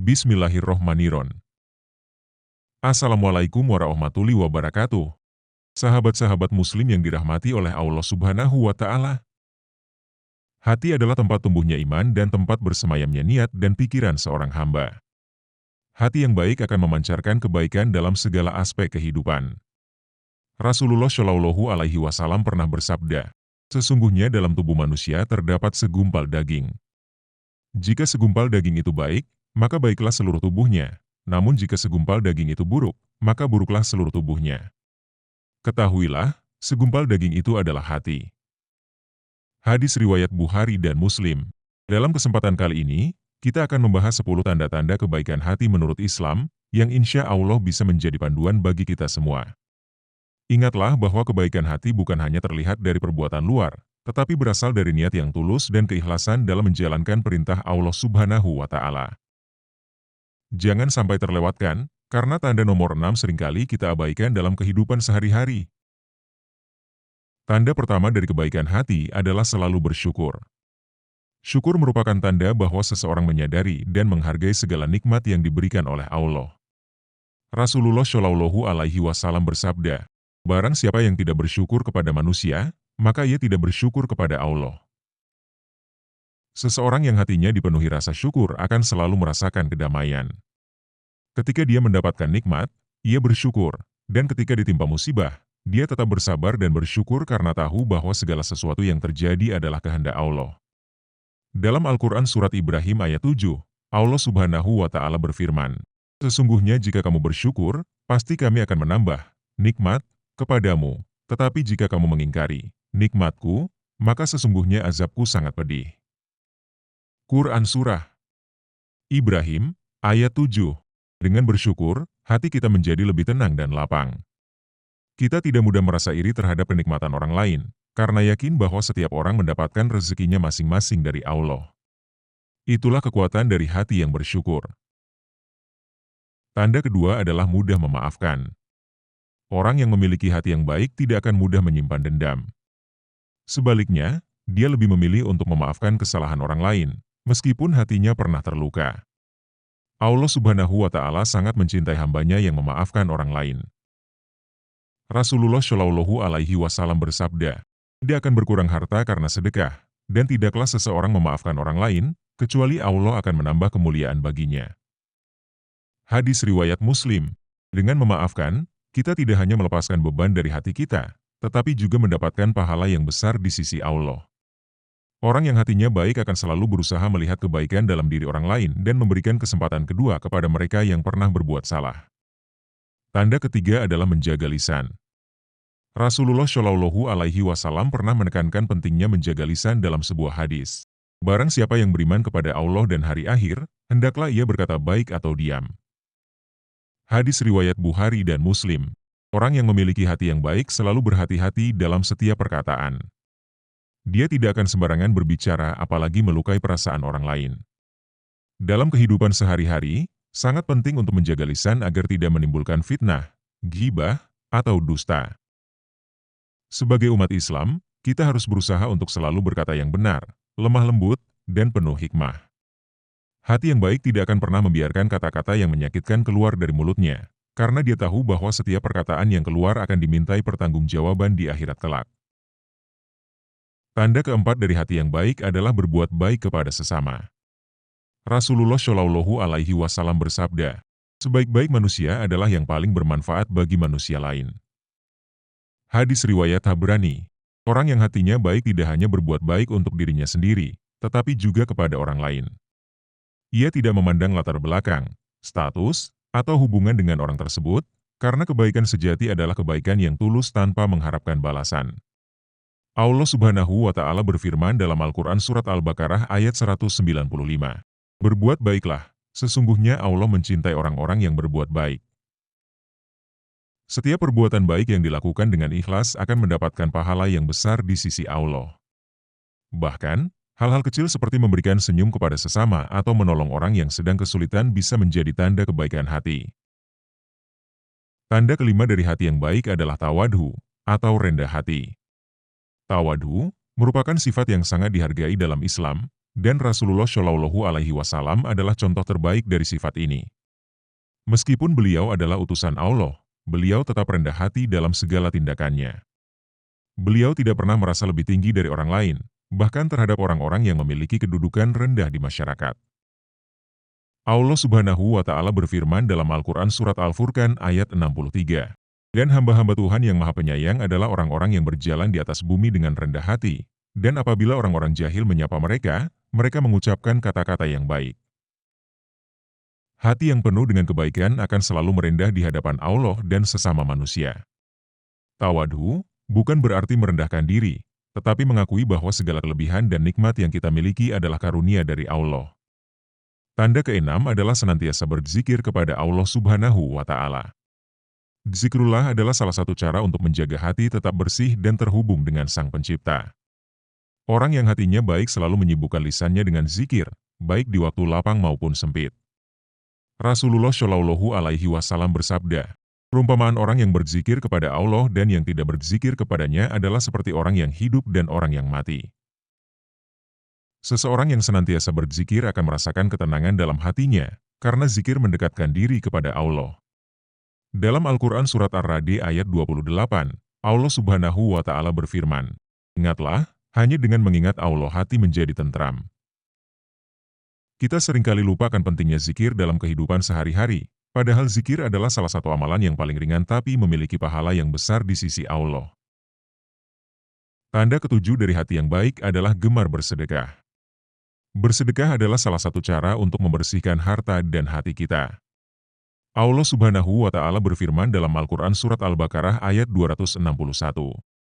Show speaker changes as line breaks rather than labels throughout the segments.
Bismillahirrohmanirrohim. Assalamualaikum warahmatullahi wabarakatuh. Sahabat-sahabat muslim yang dirahmati oleh Allah Subhanahu wa Ta'ala. Hati adalah tempat tumbuhnya iman dan tempat bersemayamnya niat dan pikiran seorang hamba. Hati yang baik akan memancarkan kebaikan dalam segala aspek kehidupan. Rasulullah Shallallahu Alaihi Wasallam pernah bersabda, sesungguhnya dalam tubuh manusia terdapat segumpal daging. Jika segumpal daging itu baik, maka baiklah seluruh tubuhnya. Namun jika segumpal daging itu buruk, maka buruklah seluruh tubuhnya. Ketahuilah, segumpal daging itu adalah hati. Hadis riwayat Bukhari dan Muslim. Dalam kesempatan kali ini, kita akan membahas 10 tanda-tanda kebaikan hati menurut Islam, yang insya Allah bisa menjadi panduan bagi kita semua. Ingatlah bahwa kebaikan hati bukan hanya terlihat dari perbuatan luar, tetapi berasal dari niat yang tulus dan keikhlasan dalam menjalankan perintah Allah Subhanahu wa Ta'ala. Jangan sampai terlewatkan, karena tanda nomor 6 seringkali kita abaikan dalam kehidupan sehari-hari. Tanda pertama dari kebaikan hati adalah selalu bersyukur. Syukur merupakan tanda bahwa seseorang menyadari dan menghargai segala nikmat yang diberikan oleh Allah. Rasulullah Shallallahu Alaihi Wasallam bersabda, barang siapa yang tidak bersyukur kepada manusia, maka ia tidak bersyukur kepada Allah. Seseorang yang hatinya dipenuhi rasa syukur akan selalu merasakan kedamaian. Ketika dia mendapatkan nikmat, ia bersyukur, dan ketika ditimpa musibah, dia tetap bersabar dan bersyukur karena tahu bahwa segala sesuatu yang terjadi adalah kehendak Allah. Dalam Al-Quran Surat Ibrahim ayat 7, Allah Subhanahu wa Ta'ala berfirman, sesungguhnya jika kamu bersyukur, pasti kami akan menambah nikmat kepadamu, tetapi jika kamu mengingkari nikmatku, maka sesungguhnya azabku sangat pedih. Quran Surah Ibrahim, ayat 7. Dengan bersyukur, hati kita menjadi lebih tenang dan lapang. Kita tidak mudah merasa iri terhadap kenikmatan orang lain, karena yakin bahwa setiap orang mendapatkan rezekinya masing-masing dari Allah. Itulah kekuatan dari hati yang bersyukur. Tanda kedua adalah mudah memaafkan. Orang yang memiliki hati yang baik tidak akan mudah menyimpan dendam. Sebaliknya, dia lebih memilih untuk memaafkan kesalahan orang lain, meskipun hatinya pernah terluka. Allah Subhanahu wa Ta'ala sangat mencintai hambanya yang memaafkan orang lain. Rasulullah Shallallahu Alaihi Wasallam bersabda, tidak akan berkurang harta karena sedekah, dan tidaklah seseorang memaafkan orang lain, kecuali Allah akan menambah kemuliaan baginya. Hadis riwayat Muslim, dengan memaafkan, kita tidak hanya melepaskan beban dari hati kita, tetapi juga mendapatkan pahala yang besar di sisi Allah. Orang yang hatinya baik akan selalu berusaha melihat kebaikan dalam diri orang lain dan memberikan kesempatan kedua kepada mereka yang pernah berbuat salah. Tanda ketiga adalah menjaga lisan. Rasulullah Shallallahu Alaihi Wasallam pernah menekankan pentingnya menjaga lisan dalam sebuah hadis. Barang siapa yang beriman kepada Allah dan hari akhir, hendaklah ia berkata baik atau diam. Hadis riwayat Bukhari dan Muslim. Orang yang memiliki hati yang baik selalu berhati-hati dalam setiap perkataan. Dia tidak akan sembarangan berbicara apalagi melukai perasaan orang lain. Dalam kehidupan sehari-hari, sangat penting untuk menjaga lisan agar tidak menimbulkan fitnah, ghibah, atau dusta. Sebagai umat Islam, kita harus berusaha untuk selalu berkata yang benar, lemah lembut, dan penuh hikmah. Hati yang baik tidak akan pernah membiarkan kata-kata yang menyakitkan keluar dari mulutnya, karena dia tahu bahwa setiap perkataan yang keluar akan dimintai pertanggungjawaban di akhirat kelak. Tanda keempat dari hati yang baik adalah berbuat baik kepada sesama. Rasulullah Shallallahu Alaihi Wasallam bersabda, sebaik-baik manusia adalah yang paling bermanfaat bagi manusia lain. Hadis riwayat Tabrani, orang yang hatinya baik tidak hanya berbuat baik untuk dirinya sendiri, tetapi juga kepada orang lain. Ia tidak memandang latar belakang, status, atau hubungan dengan orang tersebut, karena kebaikan sejati adalah kebaikan yang tulus tanpa mengharapkan balasan. Allah Subhanahu wa Ta'ala berfirman dalam Al-Quran Surat Al-Baqarah ayat 195. Berbuat baiklah, sesungguhnya Allah mencintai orang-orang yang berbuat baik. Setiap perbuatan baik yang dilakukan dengan ikhlas akan mendapatkan pahala yang besar di sisi Allah. Bahkan, hal-hal kecil seperti memberikan senyum kepada sesama atau menolong orang yang sedang kesulitan bisa menjadi tanda kebaikan hati. Tanda kelima dari hati yang baik adalah tawadhu, atau rendah hati. Tawadhu merupakan sifat yang sangat dihargai dalam Islam, Dan Rasulullah Shallallahu Alaihi Wasallam adalah contoh terbaik dari sifat ini. Meskipun beliau adalah utusan Allah, beliau tetap rendah hati dalam segala tindakannya. Beliau tidak pernah merasa lebih tinggi dari orang lain, bahkan terhadap orang-orang yang memiliki kedudukan rendah di masyarakat. Allah Subhanahu wa Ta'ala berfirman dalam Al-Quran Surat Al-Furqan ayat 63. Dan hamba-hamba Tuhan yang Maha Penyayang adalah orang-orang yang berjalan di atas bumi dengan rendah hati, dan apabila orang-orang jahil menyapa mereka, mereka mengucapkan kata-kata yang baik. Hati yang penuh dengan kebaikan akan selalu merendah di hadapan Allah dan sesama manusia. Tawadhu bukan berarti merendahkan diri, tetapi mengakui bahwa segala kelebihan dan nikmat yang kita miliki adalah karunia dari Allah. Tanda keenam adalah senantiasa berzikir kepada Allah Subhanahu wa Ta'ala. Zikrullah adalah salah satu cara untuk menjaga hati tetap bersih dan terhubung dengan Sang Pencipta. Orang yang hatinya baik selalu menyibukkan lisannya dengan zikir, baik di waktu lapang maupun sempit. Rasulullah Shallallahu Alaihi Wasallam bersabda, perumpamaan orang yang berzikir kepada Allah dan yang tidak berzikir kepadanya adalah seperti orang yang hidup dan orang yang mati. Seseorang yang senantiasa berzikir akan merasakan ketenangan dalam hatinya, karena zikir mendekatkan diri kepada Allah. Dalam Al-Quran Surat Ar-Ra'd ayat 28, Allah Subhanahu wa Ta'ala berfirman, ingatlah, hanya dengan mengingat Allah hati menjadi tentram. Kita seringkali lupakan pentingnya zikir dalam kehidupan sehari-hari, padahal zikir adalah salah satu amalan yang paling ringan tapi memiliki pahala yang besar di sisi Allah. Tanda ketujuh dari hati yang baik adalah gemar bersedekah. Bersedekah adalah salah satu cara untuk membersihkan harta dan hati kita. Allah Subhanahu wa Ta'ala berfirman dalam Al-Quran Surat Al-Baqarah ayat 261.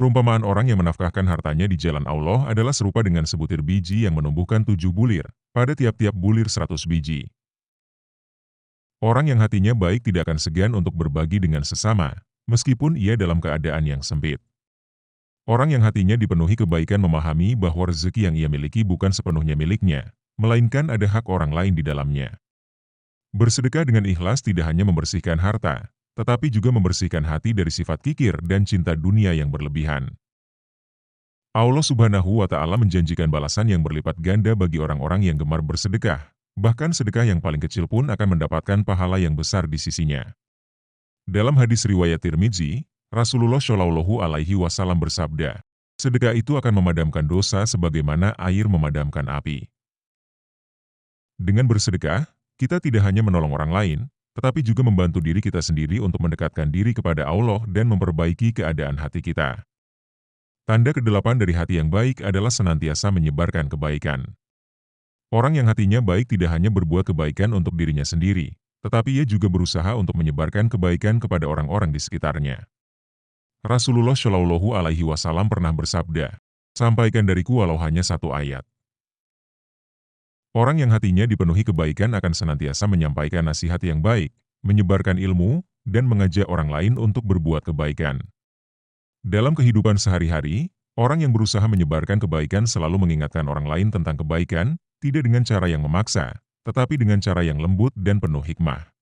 Perumpamaan orang yang menafkahkan hartanya di jalan Allah adalah serupa dengan sebutir biji yang menumbuhkan 7 bulir, pada tiap-tiap bulir 100 biji. Orang yang hatinya baik tidak akan segan untuk berbagi dengan sesama, meskipun ia dalam keadaan yang sempit. Orang yang hatinya dipenuhi kebaikan memahami bahwa rezeki yang ia miliki bukan sepenuhnya miliknya, melainkan ada hak orang lain di dalamnya. Bersedekah dengan ikhlas tidak hanya membersihkan harta, tetapi juga membersihkan hati dari sifat kikir dan cinta dunia yang berlebihan. Allah Subhanahu wa Ta'ala menjanjikan balasan yang berlipat ganda bagi orang-orang yang gemar bersedekah, bahkan sedekah yang paling kecil pun akan mendapatkan pahala yang besar di sisinya. Dalam hadis riwayat Tirmidzi, Rasulullah Shallallahu Alaihi Wasallam bersabda, sedekah itu akan memadamkan dosa sebagaimana air memadamkan api. Dengan bersedekah, kita tidak hanya menolong orang lain, tetapi juga membantu diri kita sendiri untuk mendekatkan diri kepada Allah dan memperbaiki keadaan hati kita. Tanda kedelapan dari hati yang baik adalah senantiasa menyebarkan kebaikan. Orang yang hatinya baik tidak hanya berbuat kebaikan untuk dirinya sendiri, tetapi ia juga berusaha untuk menyebarkan kebaikan kepada orang-orang di sekitarnya. Rasulullah Shallallahu Alaihi Wasallam pernah bersabda, sampaikan dariku walau hanya satu ayat. Orang yang hatinya dipenuhi kebaikan akan senantiasa menyampaikan nasihat yang baik, menyebarkan ilmu, dan mengajak orang lain untuk berbuat kebaikan. Dalam kehidupan sehari-hari, orang yang berusaha menyebarkan kebaikan selalu mengingatkan orang lain tentang kebaikan, tidak dengan cara yang memaksa, tetapi dengan cara yang lembut dan penuh hikmah.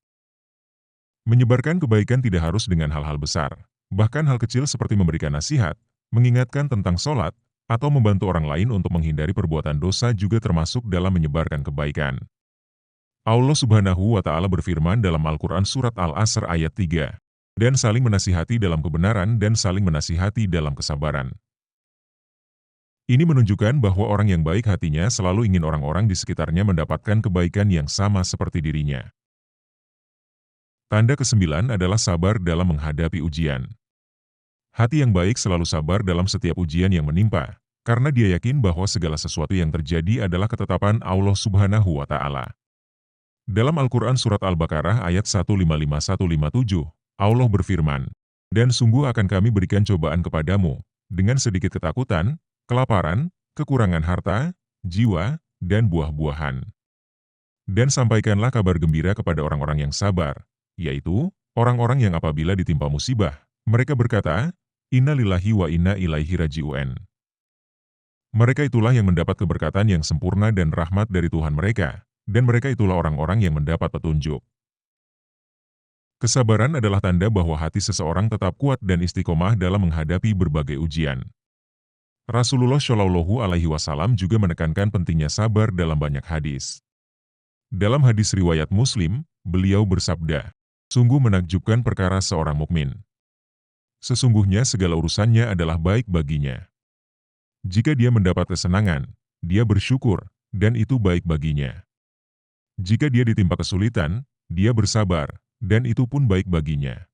Menyebarkan kebaikan tidak harus dengan hal-hal besar, bahkan hal kecil seperti memberikan nasihat, mengingatkan tentang sholat, atau membantu orang lain untuk menghindari perbuatan dosa juga termasuk dalam menyebarkan kebaikan. Allah Subhanahu wa Ta'ala berfirman dalam Al-Quran Surat Al-Asr ayat 3, dan saling menasihati dalam kebenaran dan saling menasihati dalam kesabaran. Ini menunjukkan bahwa orang yang baik hatinya selalu ingin orang-orang di sekitarnya mendapatkan kebaikan yang sama seperti dirinya. Tanda ke-9 adalah sabar dalam menghadapi ujian. Hati yang baik selalu sabar dalam setiap ujian yang menimpa, karena dia yakin bahwa segala sesuatu yang terjadi adalah ketetapan Allah Subhanahu wa Ta'ala. Dalam Al-Quran Surat Al-Baqarah ayat 155-157, Allah berfirman, dan sungguh akan kami berikan cobaan kepadamu, dengan sedikit ketakutan, kelaparan, kekurangan harta, jiwa, dan buah-buahan. Dan sampaikanlah kabar gembira kepada orang-orang yang sabar, yaitu, orang-orang yang apabila ditimpa musibah, mereka berkata, Inna lillahi wa inna ilaihi raji'un. Mereka itulah yang mendapat keberkatan yang sempurna dan rahmat dari Tuhan mereka, dan mereka itulah orang-orang yang mendapat petunjuk. Kesabaran adalah tanda bahwa hati seseorang tetap kuat dan istiqomah dalam menghadapi berbagai ujian. Rasulullah Shallallahu Alaihi Wasallam juga menekankan pentingnya sabar dalam banyak hadis. Dalam hadis riwayat Muslim, beliau bersabda, "Sungguh menakjubkan perkara seorang mukmin. Sesungguhnya segala urusannya adalah baik baginya. Jika dia mendapat kesenangan, dia bersyukur, dan itu baik baginya. Jika dia ditimpa kesulitan, dia bersabar, dan itu pun baik baginya."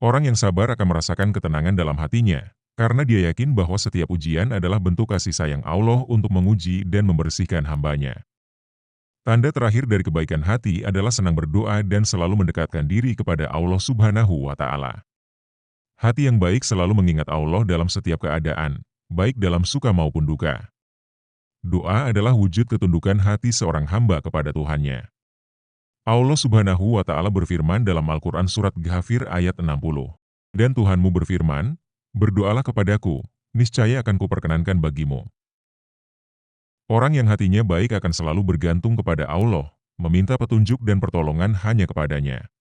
Orang yang sabar akan merasakan ketenangan dalam hatinya, karena dia yakin bahwa setiap ujian adalah bentuk kasih sayang Allah untuk menguji dan membersihkan hambanya. Tanda terakhir dari kebaikan hati adalah senang berdoa dan selalu mendekatkan diri kepada Allah Subhanahu wa Ta'ala. Hati yang baik selalu mengingat Allah dalam setiap keadaan, baik dalam suka maupun duka. Doa adalah wujud ketundukan hati seorang hamba kepada Tuhannya. Allah Subhanahu wa Ta'ala berfirman dalam Al-Quran Surat Ghafir ayat 60. Dan Tuhanmu berfirman, "Berdoalah kepadaku, niscaya akan kuperkenankan bagimu." Orang yang hatinya baik akan selalu bergantung kepada Allah, meminta petunjuk dan pertolongan hanya kepadanya.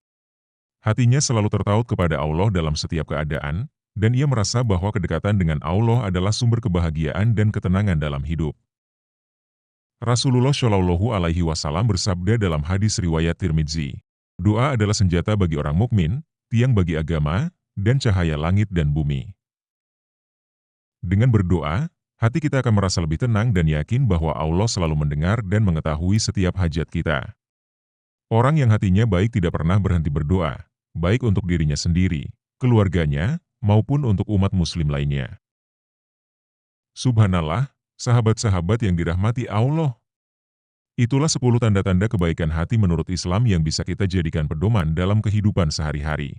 Hatinya selalu tertaut kepada Allah dalam setiap keadaan, dan ia merasa bahwa kedekatan dengan Allah adalah sumber kebahagiaan dan ketenangan dalam hidup. Rasulullah Shallallahu Alaihi Wasallam bersabda dalam hadis riwayat Tirmidzi, "Doa adalah senjata bagi orang mukmin, tiang bagi agama, dan cahaya langit dan bumi." Dengan berdoa, hati kita akan merasa lebih tenang dan yakin bahwa Allah selalu mendengar dan mengetahui setiap hajat kita. Orang yang hatinya baik tidak pernah berhenti berdoa, baik untuk dirinya sendiri, keluarganya, maupun untuk umat muslim lainnya. Subhanallah, sahabat-sahabat yang dirahmati Allah. Itulah 10 tanda-tanda kebaikan hati menurut Islam yang bisa kita jadikan pedoman dalam kehidupan sehari-hari.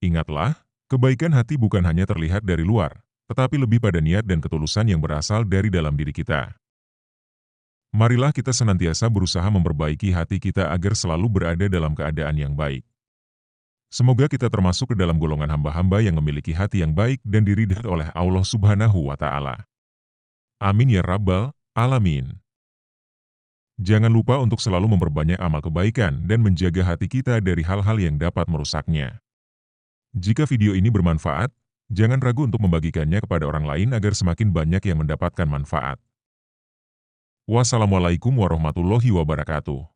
Ingatlah, kebaikan hati bukan hanya terlihat dari luar, tetapi lebih pada niat dan ketulusan yang berasal dari dalam diri kita. Marilah kita senantiasa berusaha memperbaiki hati kita agar selalu berada dalam keadaan yang baik. Semoga kita termasuk ke dalam golongan hamba-hamba yang memiliki hati yang baik dan diridhai oleh Allah Subhanahu wa Ta'ala. Amin ya Rabbal Alamin. Jangan lupa untuk selalu memperbanyak amal kebaikan dan menjaga hati kita dari hal-hal yang dapat merusaknya. Jika video ini bermanfaat, jangan ragu untuk membagikannya kepada orang lain agar semakin banyak yang mendapatkan manfaat. Wassalamualaikum warahmatullahi wabarakatuh.